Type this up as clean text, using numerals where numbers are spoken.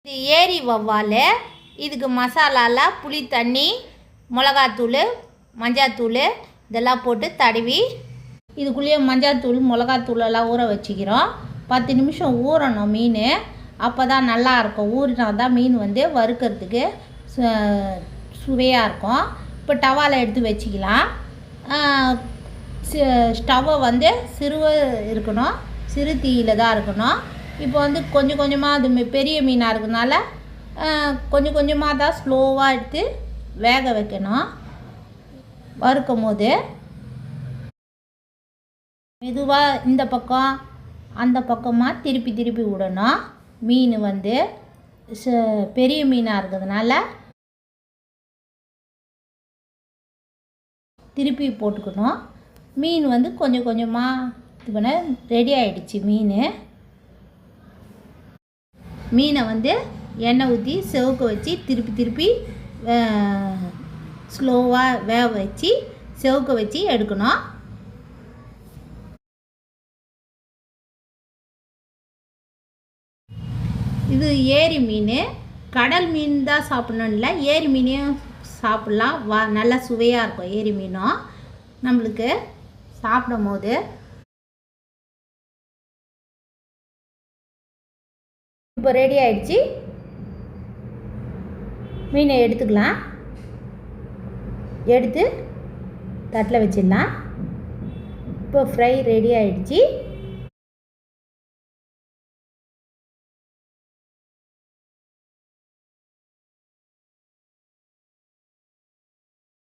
இது ஏரி வவ்வால். இதுக்கு மசாலாலாம் புளி தண்ணி, மிளகாத்தூள், மஞ்சாத்தூள் இதெல்லாம் போட்டு தடவி இதுக்குள்ளேயே மஞ்சாத்தூள் மிளகாத்தூளெல்லாம் ஊற வச்சுக்கிறோம். 10 நிமிஷம் ஊறணும் மீன். அப்போ தான் நல்லாயிருக்கும். ஊறினா தான் மீன் வறுக்கிறதுக்கு சுவையாக இருக்கும். இப்போ டவாவில் எடுத்து வச்சுக்கலாம். ஸ்டவ்வை சிறுவ இருக்கணும், சிறு தீயில் தான் இருக்கணும். இப்போ கொஞ்சம் கொஞ்சமாக அது பெரிய மீனாக இருக்கிறதுனால கொஞ்சம் கொஞ்சமாக தான் ஸ்லோவாக எடுத்து வேக வைக்கணும். வறுக்கும் போது மெதுவாக இந்த பக்கம் அந்த பக்கமாக திருப்பி திருப்பி விடணும். மீன் பெரிய மீனாக இருக்கிறதுனால திருப்பி போட்டுக்கணும். மீன் கொஞ்சம் கொஞ்சமாக இது பண்ண ரெடி ஆகிடுச்சு. மீனை எண்ணெய் ஊற்றி செவக்க வச்சு திருப்பி திருப்பி ஸ்லோவாக வேக வச்சு செவக்க வச்சு எடுக்கணும். இது ஏரி மீன். கடல் மீன் தான் சாப்பிட்ணும் இல்லை, ஏரி மீனையும் சாப்பிட்லாம். நல்லா சுவையாக இருக்கும் ஏரி மீனும். நம்மளுக்கு சாப்பிடும் போது இப்போ ரெடி ஆகிடுச்சு. மீனை எடுத்துக்கலாம். எடுத்து தட்டில் வச்சிடலாம். இப்போ ஃப்ரை ரெடி ஆகிடுச்சு.